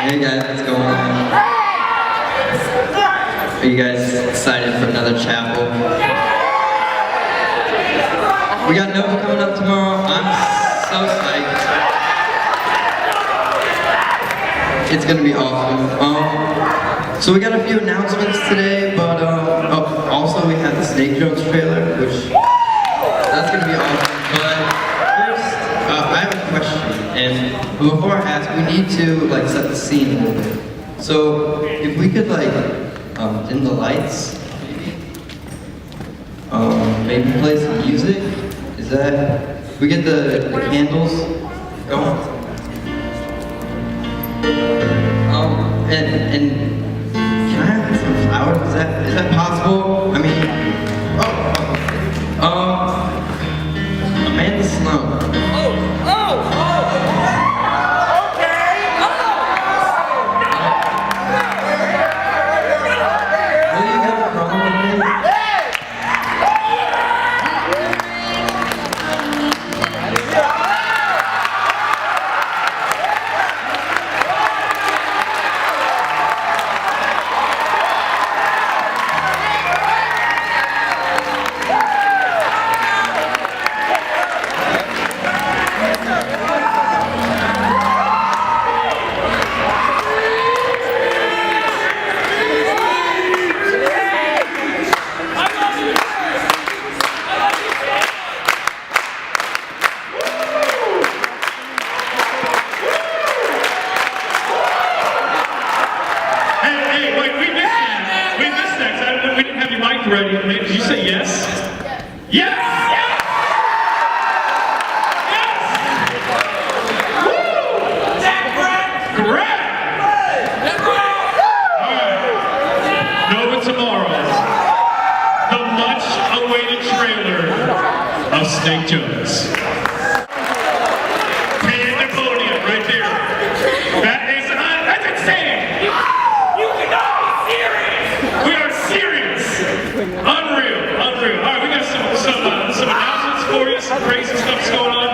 Hey guys, what's going on? Are you guys excited for another chapel? We got Nova coming up tomorrow. I'm so psyched. It's gonna be awesome. So we got a few announcements today, but also we have the Snake Jones trailer, which that's gonna be awesome. But first, I have a question, and before I ask, we need to like set the scene a little bit. So if we could like dim the lights, maybe play some music. Is that? We get the candles going. And can I have some flowers? Is that possible? I mean, Amanda Sloan. Will you have a problem with me? Ready? Did you say yes? Yes! Yes! Yes! Woo! Correct! Alright. Nova tomorrow. The much-awaited trailer of Snake Jones. Pandemonium right there. That's insane! You cannot be serious! We are serious! Unreal. All right, we got some announcements for you, some crazy stuff's going on.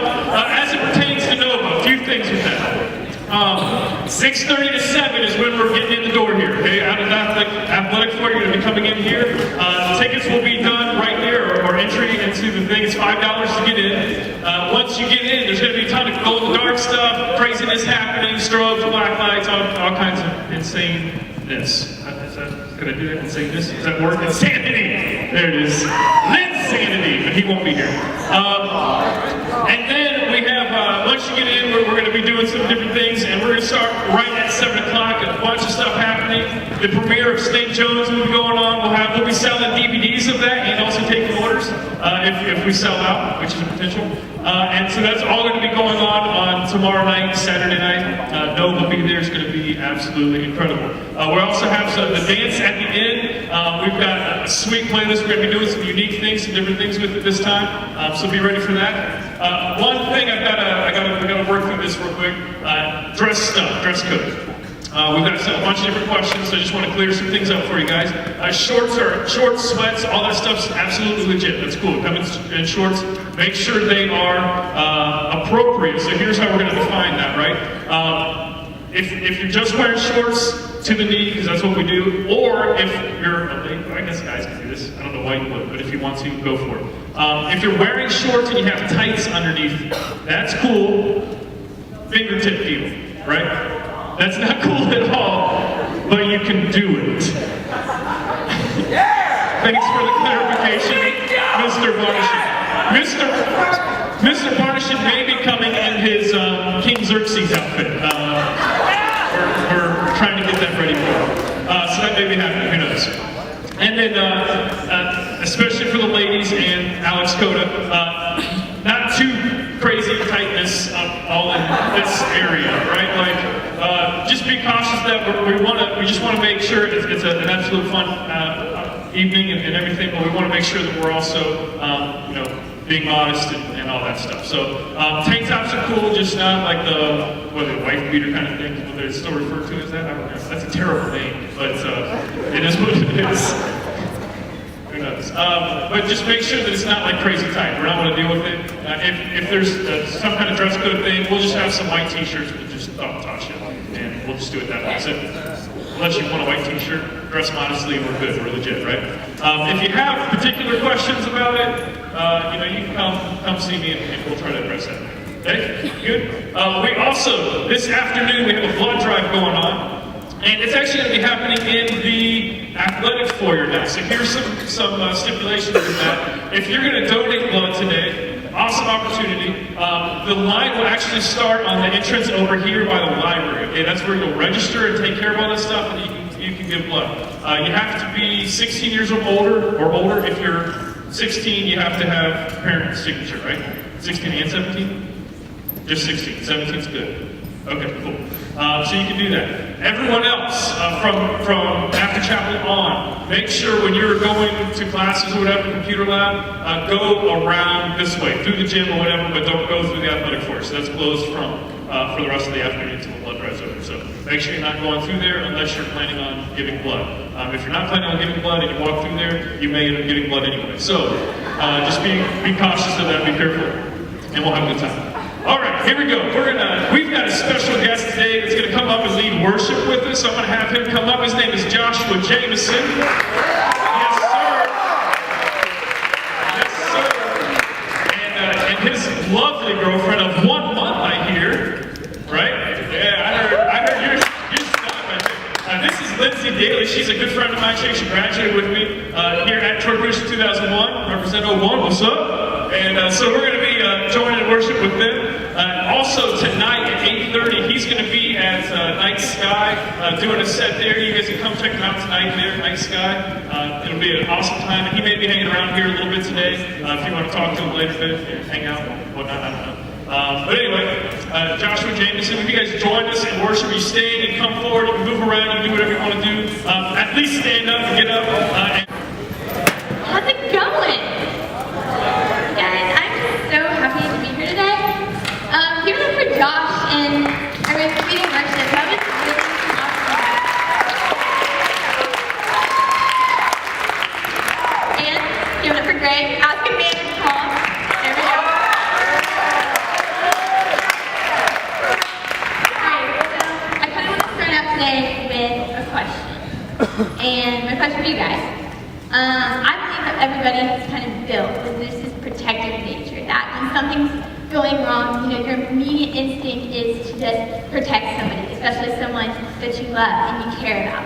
As it pertains to Nova, a few things with that. 6:30 to 7 is when we're getting in the door here. Okay, out of athletic floor, you're going to be coming in here. Tickets will be done right here, or entry into the thing. It's $5 to get in. Once you get in, there's going to be a ton of glow-in-the-dark stuff, craziness happening, strobes, black lights, all kinds of insaneness. Can I do that? Insaneness? Does that work? Insanity! There it is. Linsanity! But he won't be here. And then we have, once you get in, we're going to be doing some different things, and we're going to start right at 7 o'clock, a bunch of stuff happening. The premiere of Snake Jones will be going on. We'll be selling DVDs of that and also taking orders if we sell out, which is a potential. And so that's all going to be going on tomorrow night, Saturday night. Nova will be there. It's going to be absolutely incredible. We also have the dance at the end. We've got a sweet playlist. We're going to be doing some unique things, some different things with it this time. So be ready for that. One thing we gotta work through this real quick. Dress code. We've got a bunch of different questions, so I just want to clear some things up for you guys. Shorts, sweats, all that stuff's absolutely legit. That's cool. Come in shorts. Make sure they are appropriate. So here's how we're going to define that, right? If you're just wearing shorts to the knee, because that's what we do, or if you're, I guess guys can do this. I don't know why you would, but if you want to, go for it. If you're wearing shorts and you have tights underneath, that's cool. Fingertip deal, right? That's not cool at all, but you can do it. Thanks for the clarification, Mr. Barnishit. Mr. Barnishit may be coming in his King Xerxes outfit. We're trying to get that ready for him. So that may be happening, who knows. And then, especially for the ladies and Alex Coda, not too crazy tightness all in this area, right? Like, just be cautious that we just want to make sure it's an absolute fun evening and everything, but we want to make sure that we're also, being modest and all that stuff. So tank tops are cool, just not like the wife beater kind of thing. Whether it's still referred to as that, I don't know. That's a terrible name, but it is what it is. Who knows? But just make sure that it's not like crazy tight. We're not going to deal with it. If there's some kind of dress code thing, we'll just have some white t-shirts with just thumb touch it, and we'll just do it that way. So, unless you want a white t-shirt, dress modestly, we're good, we're legit, right? If you have particular questions about it, you can come see me and we'll try to address that. Okay, good? We also, this afternoon, we have a blood drive going on. And it's actually going to be happening in the athletics foyer now. So here's some stipulations in that. If you're going to donate blood today, awesome opportunity. The line will actually start on the entrance over here by the library. Okay, that's where you'll register and take care of all this stuff, and you can give blood. You have to be 16 years or older. If you're 16, you have to have parent signature, right? 16 and 17? Just 16. 17 is good. Okay, cool. So you can do that. Everyone else, from after chapel on, make sure when you're going to classes or whatever, computer lab, go around this way, through the gym or whatever, but don't go through the athletic floor. So that's closed for the rest of the afternoon until the blood drive's over. So make sure you're not going through there unless you're planning on giving blood. If you're not planning on giving blood and you walk through there, you may end up giving blood anyway. So just be cautious of that, be careful, and we'll have a good time. All right, here we go. We've got a special guest today that's going to come up and lead worship with us. I'm going to have him come up. His name is Joshua Jameson. Yes, sir. Yes, sir. And his lovely girlfriend of 1 month, I hear. Right? Yeah, I heard you're stuck right there. This is Lindsay Daly. She's a good friend of mine. She actually graduated with me here at Troy Bridge in 2001. Represent 01. What's up? And so we're going to be joining in worship with them. Also tonight at 8:30, he's going to be at Night Sky doing a set there. You guys can come check him out tonight there at Night Sky. It'll be an awesome time. And he may be hanging around here a little bit today. If you want to talk to him later, hang out, whatnot, I don't know. But anyway, Joshua Jameson, if you guys join us in worship, you stay and come forward, you can move around, you can do whatever you want to do. At least stand up and get up. How's it going? Guys, I'm so happy to be here today. Give it up for Josh and everyone for leading worship. That was really awesome. And give it up for Greg, asking me to call. There we go. Alright, so I kind of want to start out today with a question. And my question for you guys. I believe that everybody is kind of built with this protective nature, that when something's going wrong, your immediate instinct is to just protect somebody, especially someone that you love and you care about.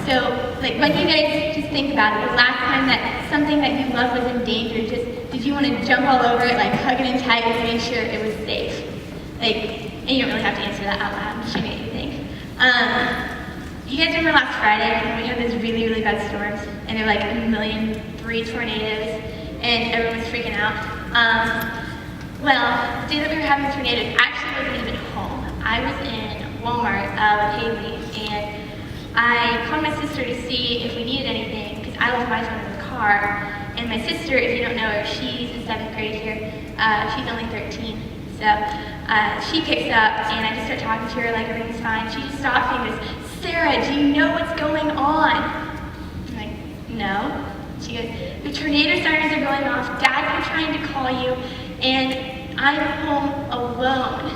So, when you guys just think about it, the last time that something that you love was in danger, did you want to jump all over it, hug it and tag it to make sure it was safe? And you don't really have to answer that out loud, I'm just showing you what you think. You guys remember last Friday when we had those really, really bad storms, and there were 1,000,003 tornadoes, and everyone was freaking out? Well, the day that we were having tornadoes, I actually wasn't even home. I was in Walmart with Haley, and I called my sister to see if we needed anything, because I left my phone in the car. And my sister, if you don't know her, she's in 7th grade here. She's only 13. So she picks up, and I just start talking to her like everything's fine. She just stops me and goes, "Sarah, do you know what's going on?" I'm like, "No." She goes, "The tornado sirens are going off. Dad's been trying to call you, and I'm home alone."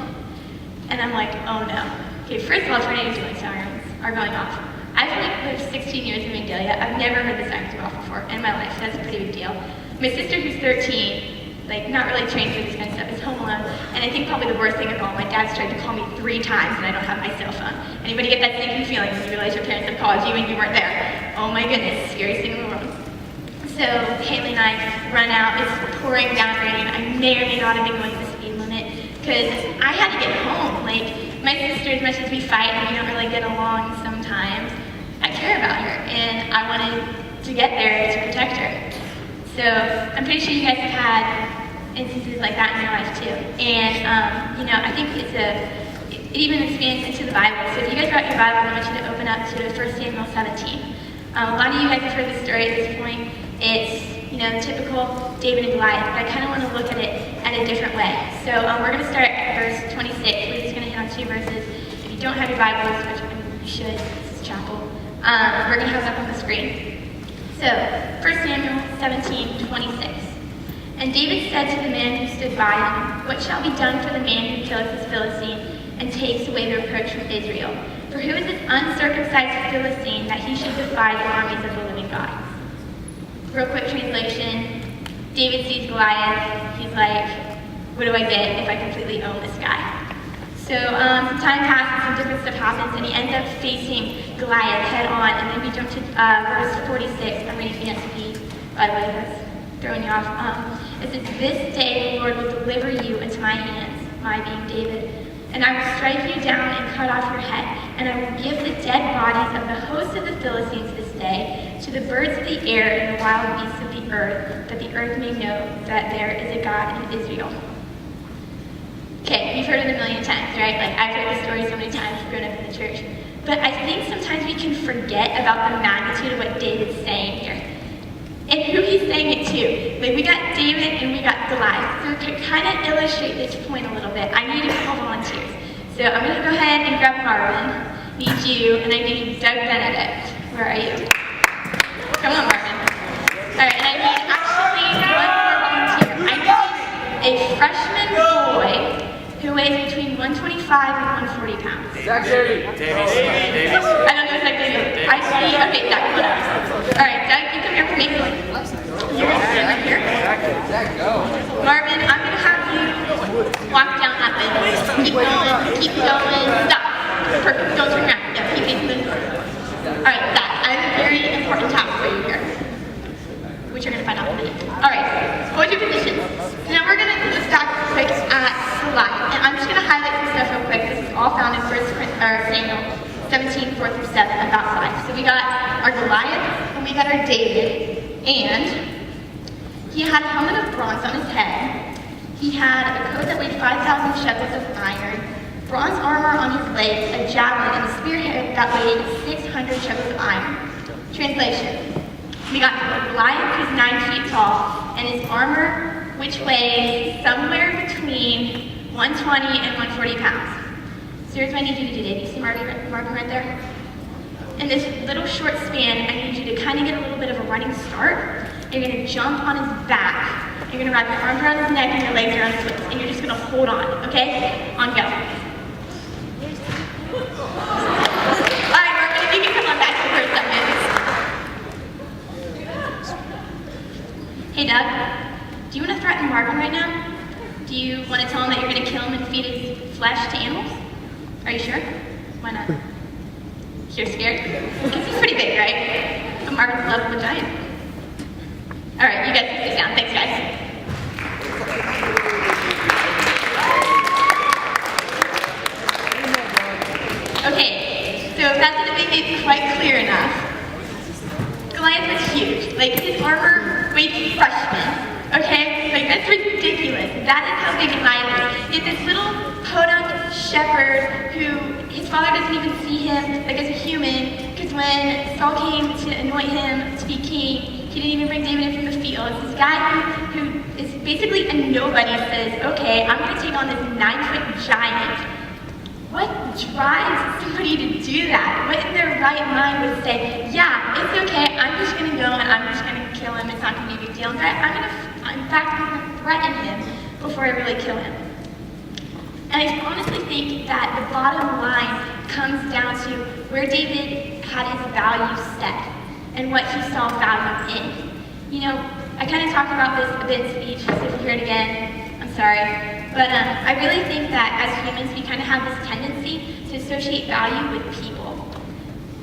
And I'm like, "Oh no." Okay, first of all, tornado sirens are going off. I've lived 16 years in Vandalia. I've never heard the sirens go off before in my life. That's a pretty big deal. My sister, who's 13, not really trained for this kind of stuff, is home alone. And I think probably the worst thing of all, my dad's tried to call me 3 times and I don't have my cell phone. Anybody get that sinking feeling when you realize your parents have called you and you weren't there? Oh my goodness, scariest thing in the world. So Haley and I run out, it's pouring down rain. I may or may not have been going the speed limit because I had to get home. My sister, as much as we fight and we don't really get along sometimes, I care about her and I wanted to get there to protect her. So I'm pretty sure you guys have had instances like that in your life too. And I think it even expands into the Bible. So if you guys brought your Bible, I want you to open up to 1 Samuel 17. A lot of you guys have heard the story at this point. It's, typical David and Goliath, but I kind of want to look at it at a different way. So we're going to start at verse 26. We're just going to hit on 2 verses. If you don't have your Bibles, which you should, this is chapel, we're going to have it up on the screen. So, 1 Samuel 17:26. And David said to the man who stood by him, "What shall be done for the man who kills this Philistine and takes away the reproach from Israel? For who is this uncircumcised Philistine that he should defy the armies of the living God? Real quick translation. David sees Goliath. He's like, what do I get if I completely own this guy? So some time passes, some different stuff happens, and he ends up facing Goliath head on. And then we jump to verse 46. I'm reading ESV, by the way, that's throwing you off. It says, this day the Lord will deliver you into my hands, my being David, and I will strike you down and cut off your head, and I will give the dead bodies of the host of the Philistines this day to the birds of the air and the wild beasts of the earth, that the earth may know that there is a God in Israel. Okay, you've heard it a million times, right? Like, I've heard this story so many times growing up in the church. But I think sometimes we can forget about the magnitude of what David's saying here. And who he's saying it to. Like, we got David and we got Goliath. So to kind of illustrate this point a little bit, I need a couple volunteers. So I'm going to go ahead and grab Marvin, need you, and I need Doug Benedict. Where are you? Come on, Marvin. All right, and I need actually one more volunteer. I need a freshman boy who weighs between 125 and 140 pounds. Zach Davey. I don't know Zach Davey. I see. Okay, Doug, what else? All right, Doug, you come here with me. You're going to stand right here. Zach, go. Marvin, I'm going to have you walk down that way. Keep going, stop. Perfect, don't turn around. Yeah, keep facing the door. All right, Zach, I have a very important task for you here, which you're going to find out in a minute. All right, hold your positions. Now we're going to look back quick at Goliath, and I'm just going to highlight some stuff real quick. This is all found in Samuel 17, 4 through 7 about Goliath. So we got our Goliath, and we got our David, and he had a helmet of bronze on his head. He had a coat that weighed 5,000 shekels of iron, bronze armor on his legs, a javelin, and a spearhead that weighed 600 shekels of iron. Translation. We got Goliath, who's 9 feet tall, and his armor, which weighs somewhere between 120 and 140 pounds. So here's what I need you to do, Dave. You see Marvin right there? In this little short span, I need you to kind of get a little bit of a running start. You're going to jump on his back. You're going to wrap your arms around his neck and your legs around his waist. And you're just going to hold on, okay? On go. All right, Marvin, if you can come on back here for a second. Hey, Doug, do you want to threaten Marvin right now? Do you want to tell him that you're going to kill him and feed his flesh to animals? Are you sure? Why not? You're scared? Because he's pretty big, right? But Marvin's a lovable giant. All right, you guys can sit down. Thanks, guys. Okay, so if that didn't make it quite clear enough, Goliath was huge. Like, his armor weighed freshman. Okay? Like, that's ridiculous. That is how big Goliath is. It's this little podunk shepherd who his father doesn't even see him like as a human, because when Saul came to anoint him to be king, he didn't even bring David in from the field. It's this guy who is basically a nobody says, okay, I'm going to take on this 9-foot giant. What drives somebody to do that? What in their right mind would say, yeah, it's okay, I'm just going to go and I'm just going to kill him, it's not going to be a big deal. In fact, I'm going to threaten him before I really kill him. And I honestly think that the bottom line comes down to where David had his values set and what he saw value in. You know, I kind of talked about this a bit in speech, so if you hear it again, I'm sorry. But I really think that as humans, we kind of have this tendency to associate value with people.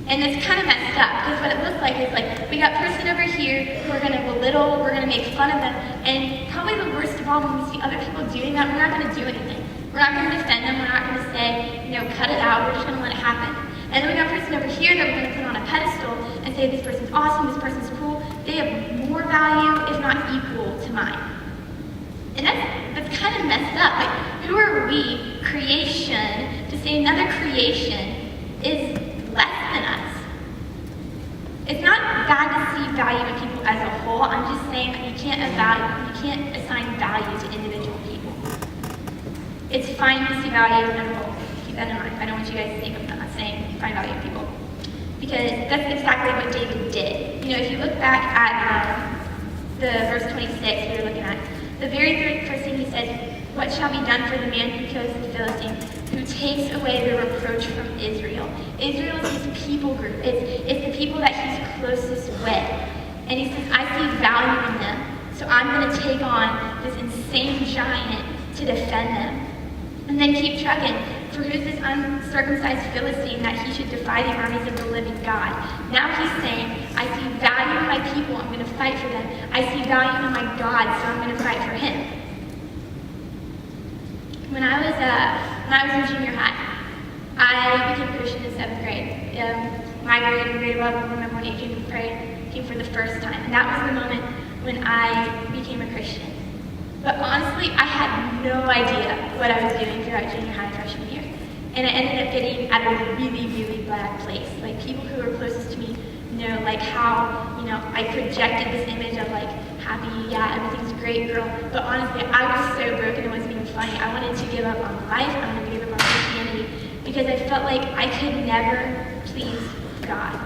And it's kind of messed up, because what it looks like is like, we got person over here who we're going to belittle, we're going to make fun of them, and probably the worst of all, when we see other people doing that, we're not going to do anything. We're not going to defend them, we're not going to say, you know, cut it out, we're just going to let it happen. And then we got a person over here that we're going to put on a pedestal and say, this person's awesome, this person's cool. They have more value, if not equal, to mine. And that's kind of messed up. Like, who are we, creation, to say another creation is less than us? It's not bad to see value in people as a whole. I'm just saying that you can't assign value to individual people. It's fine to see value in a whole. Keep that in mind. I don't want you guys to think I'm not saying find value in people. Because that's exactly what David did. You know, if you look back at the verse 26 we were looking at, the very first thing he said, what shall be done for the man who kills the Philistine? who takes away the reproach from Israel. Israel is his people group. It's the people that he's closest with. And he says, I see value in them, so I'm going to take on this insane giant to defend them. And then keep trucking. For who's this uncircumcised Philistine that he should defy the armies of the living God? Now he's saying, I see value in my people, I'm going to fight for them. I see value in my God, so I'm going to fight for him. When I was in junior high, I became a Christian in 7th grade. My grade and grade 11, I remember when Adrian came for the first time. And that was the moment when I became a Christian. But honestly, I had no idea what I was doing throughout junior high and freshman year. And I ended up getting at a really, really bad place. Like, people who were closest to me know, like, how, I projected this image of, like, happy, yeah, everything's great, girl. But honestly, I was so broken, it wasn't even funny. I wanted to give up on life, I wanted to give up on Christianity, because I felt like I could never please God.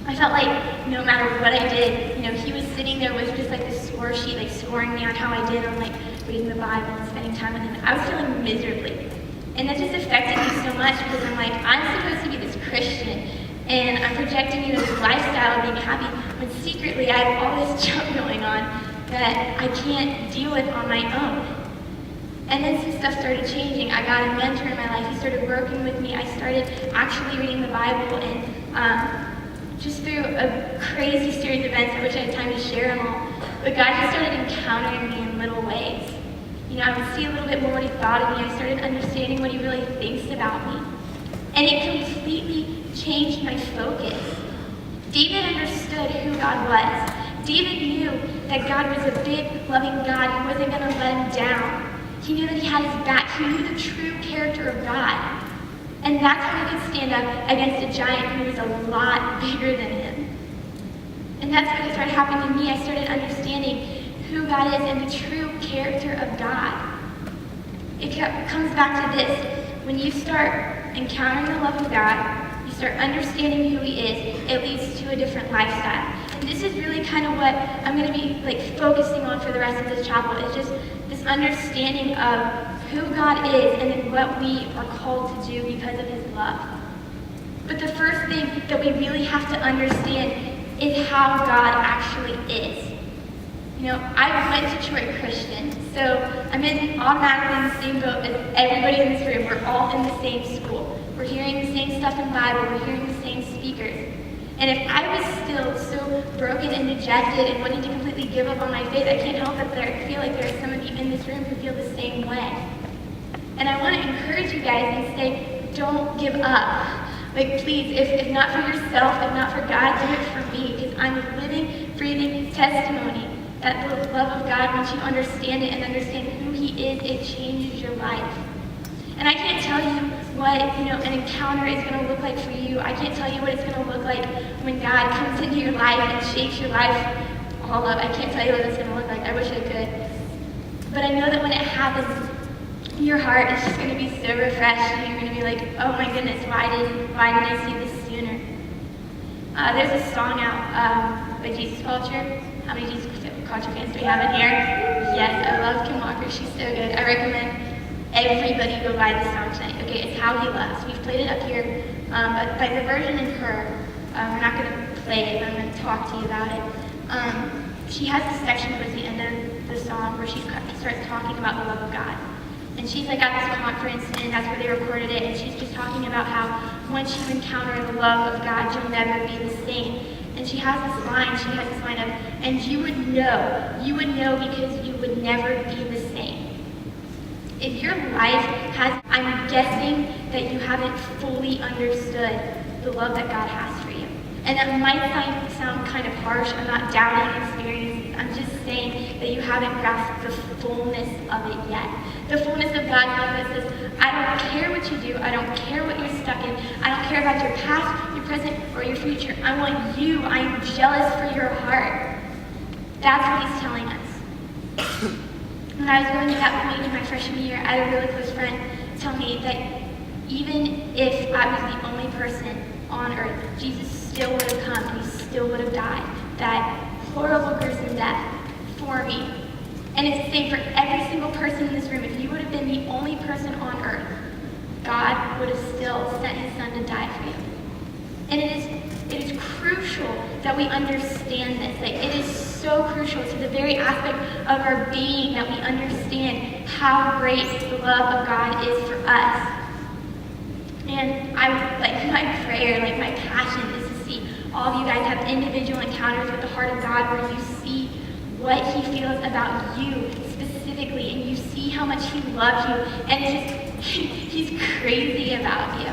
I felt like no matter what I did, he was sitting there with just like this score sheet, like scoring me on how I did on like reading the Bible and spending time with him. I was feeling miserably. And that just affected me so much because I'm like, I'm supposed to be this Christian and I'm projecting this lifestyle of being happy when secretly I have all this junk going on that I can't deal with on my own. And then some stuff started changing. I got a mentor in my life. He started working with me. I started actually reading the Bible, and just through a crazy series of events, I wish I had time to share them all, but God just started encountering me in little ways. I would see a little bit more what he thought of me. I started understanding what he really thinks about me. And it completely changed my focus. David understood who God was. David knew that God was a big, loving God who wasn't going to let him down. He knew that he had his back. He knew the true character of God. And that's how he could stand up against a giant who was a lot bigger than him. And that's what started happening to me. I started understanding who God is and the true character of God. It comes back to this. When you start encountering the love of God, you start understanding who he is, it leads to a different lifestyle. And this is really kind of what I'm going to be focusing on for the rest of this chapel. It's just this understanding of who God is and then what we are called to do because of his love. But the first thing that we really have to understand is how God actually is. I went to Troy Christian, so I'm automatically in the same boat as everybody in this room. We're all in the same school. We're hearing the same stuff in the Bible. We're hearing the same speakers. And if I was still so broken and dejected and wanting to completely give up on my faith, I can't help but feel like there are some of you in this room who feel the same way. And I want to encourage you guys and say, don't give up. Please, if not for yourself, if not for God, do it for me, because I'm a living, breathing testimony that the love of God, once you understand it and understand who he is, it changes your life. And I can't tell you what, an encounter is going to look like for you. I can't tell you what it's going to look like when God comes into your life and shakes your life all up. I can't tell you what it's going to look like. I wish I could. But I know that when it happens, your heart is just going to be so refreshed, and you're going to be like, oh my goodness, why didn't I see this sooner? There's a song out by Jesus Culture. How many Jesus Culture fans do we have in here? Yes, I love Kim Walker. She's so good. I recommend everybody go buy this song tonight. Okay, it's How He Loves. We've played it up here, but by the version in her, we're not going to play it, but I'm going to talk to you about it. She has this section towards the end of the song where she starts talking about the love of God. And she's at this conference, and that's where they recorded it, and she's just talking about how once you encounter the love of God, you'll never be the same. And she has this line of, and you would know because you would never be the same. If your life has, I'm guessing that you haven't fully understood the love that God has for you. And that might sound kind of harsh. I'm not doubting experience. I'm just saying that you haven't grasped the fullness of it yet. The fullness of God's love that says, I don't care what you do. I don't care what you're stuck in. I don't care about your past, your present, or your future. I want you. I am jealous for your heart. That's what he's telling us. When I was going to that point in my freshman year, I had a really close friend tell me that even if I was the only person on earth, Jesus still would have come and he still would have died. That horrible, gruesome death for me. And it's the same for every single person in this room. If you would have been the only person on earth, God would have still sent his son to die for you. And it is crucial that we understand this. Like, it is so crucial to the very aspect of our being that we understand how great the love of God is for us. And my prayer, my passion is to see all of you guys have individual encounters with the heart of God where you see what he feels about you specifically, and you see how much he loves you, and he's crazy about you.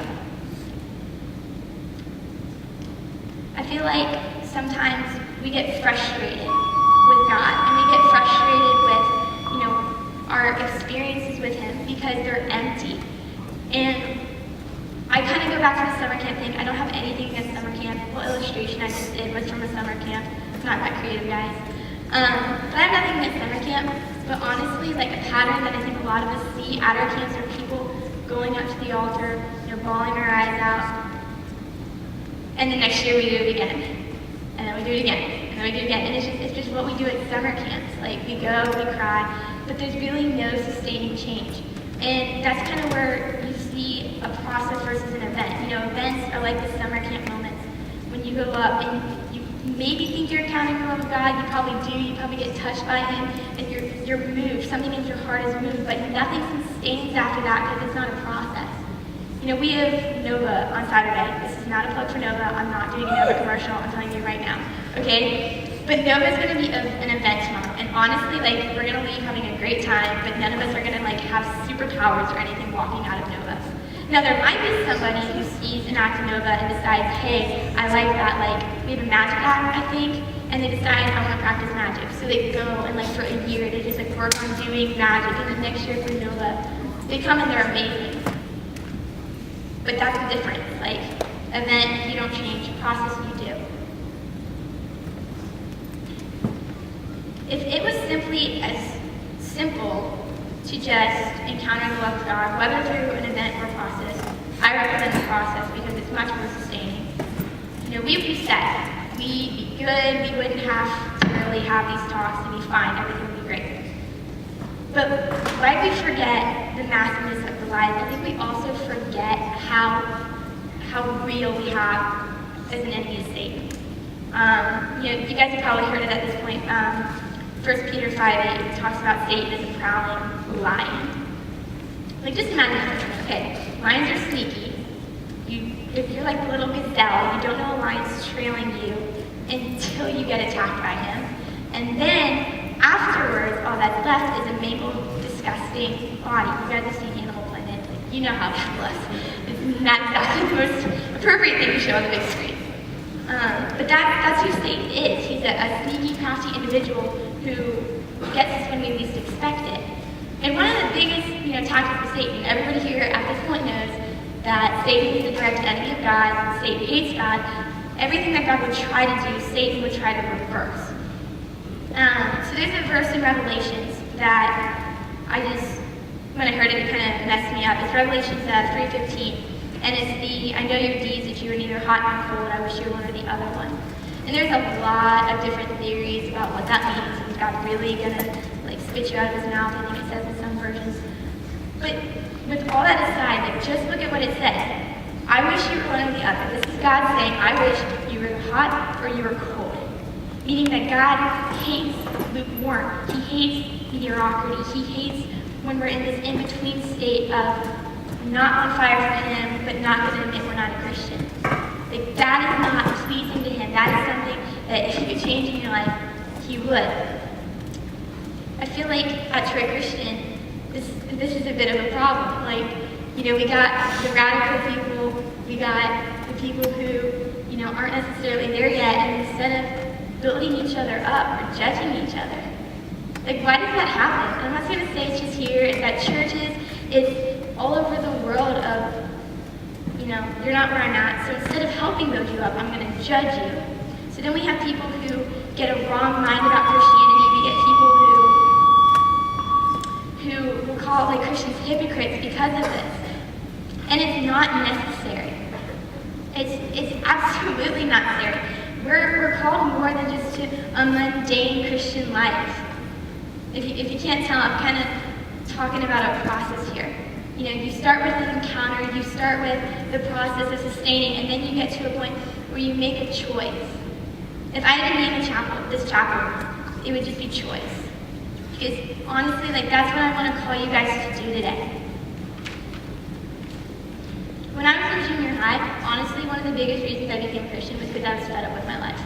I feel like sometimes we get frustrated with God, and we get frustrated with, our experiences with him because they're empty. And I kind of go back to the summer camp thing. I don't have anything against summer camp. The whole illustration I just did was from a summer camp. It's not that creative, guys. But I have nothing against summer camp. But honestly, a pattern that I think a lot of us see at our camps are people going up to the altar, bawling our eyes out. And the next year we do it again. And then we do it again. And then we do it again. And it's just what we do at summer camps. We go, we cry, but there's really no sustaining change. And that's kind of where you see a process versus an event. Events are like the summer camp moments when you go up and you maybe think you're encountering the love of God. You probably do. You probably get touched by him, and you're moved. Something in your heart is moved, but nothing sustains after that because it's not a process. We have Nova on Saturday. This is not a plug for Nova. I'm not doing a Nova commercial. I'm telling you right now. Okay? But Nova is going to be an event tomorrow. And honestly, we're going to leave having a great time, but none of us are going to, have superpowers or anything walking out of Nova. Now, there might be somebody who sees an act of Nova and decides, hey, I like that. We have a magic act, I think, and they decide, I want to practice magic. So they go and, for a year, they just, work on doing magic. And then next year for Nova, they come and they're amazing. But that's the difference. Event, you don't change. Process, you do. If it was simply as simple to just encounter the love of God, whether through an event or process, I recommend the process because it's much more sustaining. We'd be set. We'd be good. We wouldn't have to really have these talks and be fine. Everything would be great. But we forget the massiveness of the life, I think we also forget how real we have as an enemy of Satan. You guys have probably heard it at this point. 1 Peter 5:8 talks about Satan as a prowling lion. Just imagine this. Okay, lions are sneaky. If you're like a little gazelle, you don't know a lion's trailing you until you get attacked by him. And then afterwards, all that's left is a mangled, disgusting body. You guys have seen Animal Planet. You know how that looks. It's not exactly the most appropriate thing to show on the big screen. But that's who Satan is. He's a sneaky, crafty individual who gets us when we least expect it. And one of the biggest, tactics of Satan, everybody here at this point knows that Satan is a direct enemy of God. Satan hates God. Everything that God would try to do, Satan would try to reverse. So there's a verse in Revelations that when I heard it, it kind of messed me up. It's Revelations 3:15. And it's I know your deeds, that you are neither hot nor cold. I wish you were one or the other one. And there's a lot of different theories about what that means. Is God really going to spit you out of his mouth? I think it says in some versions. But with all that aside, just look at what it says. I wish you were one or the other. This is God saying, I wish you were hot or you were cold. Meaning that God hates lukewarm. He hates mediocrity. He hates when we're in this in-between state of not on fire for him, but not going to admit we're not a Christian. That is not pleasing to him. That is something that if you could change in your life, he would. I feel like at Troy Christian, this is a bit of a problem. We got the radical people, we got the people who, aren't necessarily there yet, and instead of building each other up or judging each other, why does that happen? I'm not going to say it's just here, it's at churches, it's all over the world of, you're not where I'm at, so instead of helping build you up, I'm going to judge you. So then we have people who get a wrong mind about Christianity. We get people who will call Christians hypocrites because of this. And it's not necessary. It's absolutely not necessary. We're called more than just to a mundane Christian life. If you can't tell, I'm kind of talking about a process here. You know, you start with an encounter, you start with the process of sustaining, and then you get to a point where you make a choice. If I had to name this chapel, it would just be choice. Because honestly, like, that's what I want to call you guys to do today. When I was in junior high, honestly, one of the biggest reasons I became a Christian was because I was fed up with my life.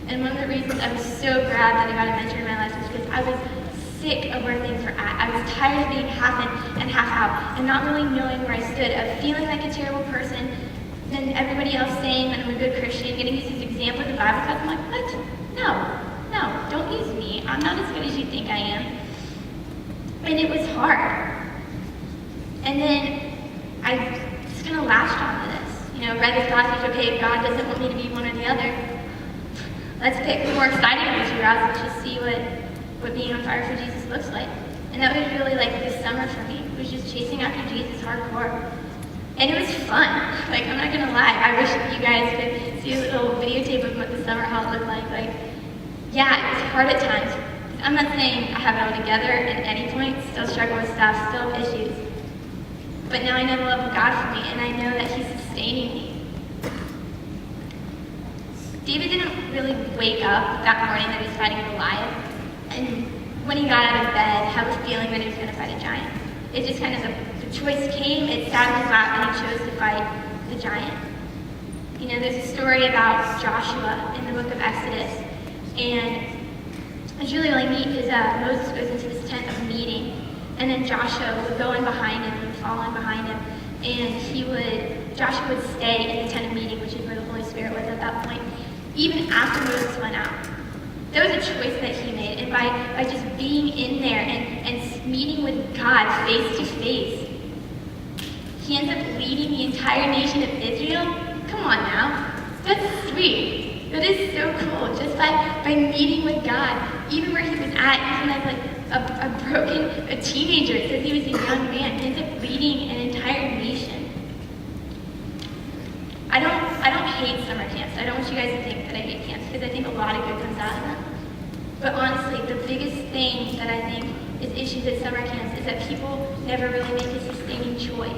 And one of the reasons I was so glad that I got a mentor in my life was because I was sick of where things were at. I was tired of being half in and half out, and not really knowing where I stood, of feeling like a terrible person, and everybody else saying that I'm a good Christian, getting used as an example in the Bible class. I'm like, what? No, don't use me. I'm not as good as you think I am. And it was hard. And then I just kind of latched onto this. You know, read this passage, okay, if God doesn't want me to be one or the other, let's pick the more exciting of the two routes and just see what being on fire for Jesus looks like. And that was really like this summer for me. It was just chasing after Jesus hardcore. And it was fun. Like, I'm not gonna lie, I wish you guys could see a little videotape of what the summer how it looked like. Like, yeah, it was hard at times. I'm not saying I have it all together at any point, still struggle with stuff, still have issues. But now I know the love of God for me, and I know that He's sustaining me. David didn't really wake up that morning that he was fighting Goliath, and when he got out of bed, have a feeling that he was going to fight a giant. It just kind of, the choice came, it sat in his lap, and he chose to fight the giant. You know, there's a story about Joshua in the book of Exodus, and it's really neat because Moses goes into this tent of meeting, and then Joshua would go in behind him and fall in behind him, and Joshua would stay in the tent of meeting, which is where the Holy Spirit was at that point, even after Moses went out. That was a choice that he made, and by just being in there and meeting with God face to face, he ends up leading the entire nation of Israel. Come on now, that's sweet. That is so cool, just by meeting with God, even where he was at, even as like a teenager, it says he was a young man, he ends up leading an entire nation. I don't hate summer camps. I don't want you guys to think that I hate camps, because I think a lot of good comes out of them. But honestly, the biggest thing that I think is issues at summer camps is that people never really make a sustaining choice.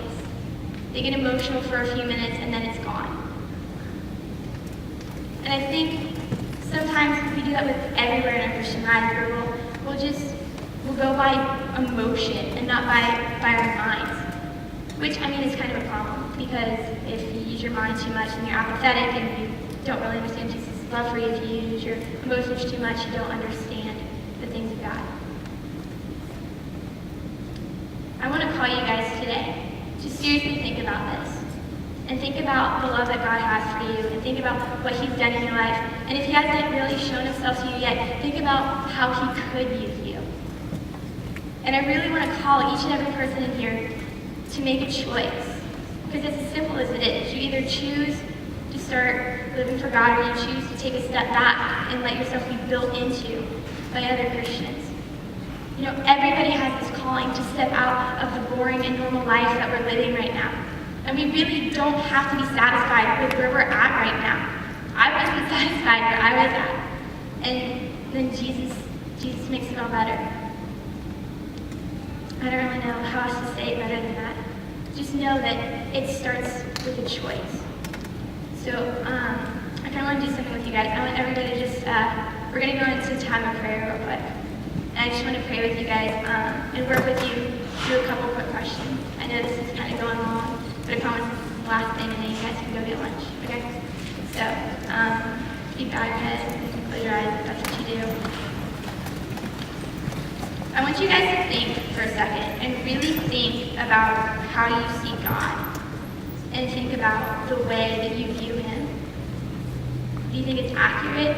They get emotional for a few minutes and then it's gone. And I think sometimes we do that with everywhere in our Christian life, where we'll go by emotion and not by our minds. Which, I mean, is kind of a problem, because if you use your mind too much, then you're apathetic and you don't really understand Jesus' love for you. If you use your emotions too much, you don't understand the things of God. I want to call you guys today to seriously think about this. And think about the love that God has for you, and think about what He's done in your life. And if He hasn't really shown Himself to you yet, think about how He could use you. And I really want to call each and every person in here to make a choice. Because it's as simple as it is. You either choose to start living for God, or you choose to take a step back and let yourself be built into by other Christians. You know, everybody has this calling to step out of the boring and normal life that we're living right now. And we really don't have to be satisfied with where we're at right now. I wasn't satisfied where I was at. And then Jesus makes it all better. I don't really know how else to say it better than that. Just know that it starts with a choice. So I kind of want to do something with you guys. I want everybody to just, we're going to go into a time of prayer real quick. And I just want to pray with you guys and work with you through a couple quick questions. I know this is kind of going long, but I promise this is the last thing, and then you guys can go get lunch, okay? So, you bow your head, you can close your eyes if that's what you do. I want you guys to think for a second, and really think about how you see God, and think about the way that you view Him. Do you think it's accurate?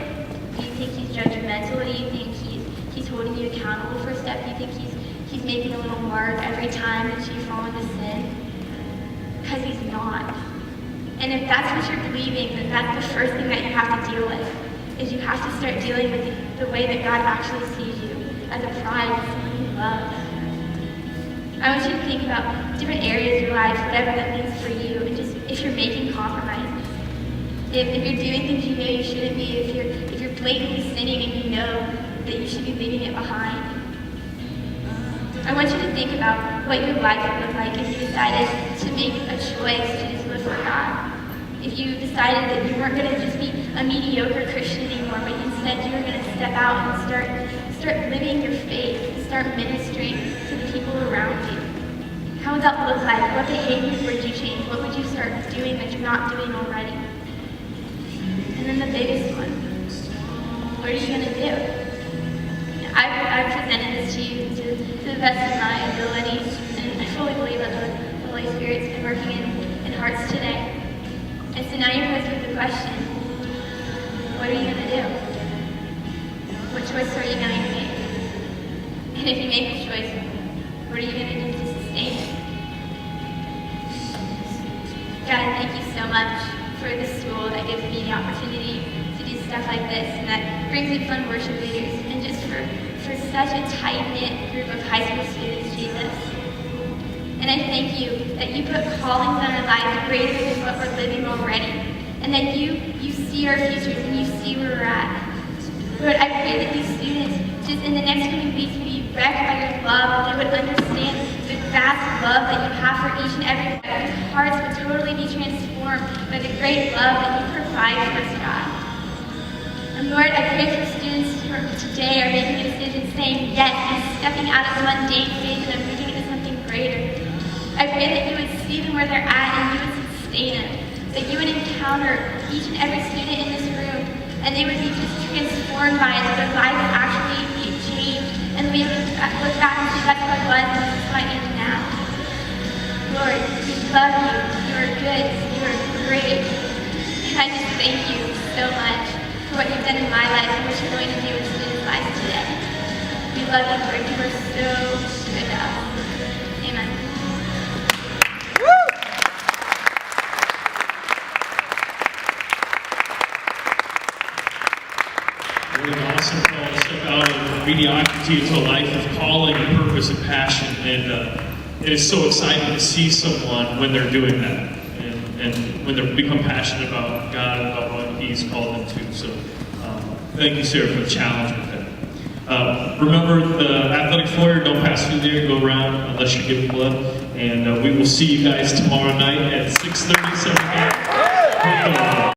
Do you think He's judgmental? Do you think He's holding you accountable for a step? Do you think He's making a little mark every time that you fall into sin? Because He's not. And if that's what you're believing, then that's the first thing that you have to deal with, is you have to start dealing with the way that God actually sees you, as a prize, as someone He loves. I want you to think about different areas of your life, whatever that means for you, and just if you're making compromises, if you're doing things you know you shouldn't be, if you're blatantly sinning and you know that you should be leaving it behind. I want you to think about what your life would look like if you decided to make a choice to just live for God. If you decided that you weren't going to just be a mediocre Christian anymore, but instead you were going to step out and start living your faith, start ministering to the people around you. How would that look like? What behaviors would you change? What would you start doing that you're not doing already? And then the biggest one, what are you going to do? I've presented this to you to the best of my ability, and I fully believe that the Holy Spirit's been working in hearts today. And so now you're posed with the question, what are you going to do? What choice are you going to make? And if you make a choice, what are you going to do to sustain it? God, I thank you so much for this school that gives me the opportunity to do stuff like this, and that brings in fun worship leaders, and just for such a tight-knit group of high school students, Jesus. And I thank you that you put callings on our lives greater than what we're living already, and that you see our futures and you see where we're at. Lord, I pray that these students, just in the next coming weeks, would be wrecked by your love, and they would understand the vast love that you have for each and every one. Whose hearts would totally be transformed by the great love that you provide for us, God. And Lord, I pray for students who today are making a decision saying yes and stepping out of mundane faith and moving into something greater. I pray that you would see them where they're at and you would sustain them. That you would encounter each and every student in this room and they would be just transformed by it, that their lives would actually be changed, and we would look back and see that's what it was and this is what I am now. Lord, we love you. You are good. You are great. And I just thank you so much for what you've done in my life and what you're going to do in students' lives today. We love you, Lord. You are so good to us. Amen. What an awesome call to step out of mediocrity into a life of calling, purpose, and passion. And it is so exciting to see someone when they're doing that, and when they become passionate about God and about what He's called them to. So thank you, Sarah, for the challenge with that. Remember, the athletic foyer, don't pass through there, go around unless you're giving blood. And we will see you guys tomorrow night at 6:30, 7 p.m.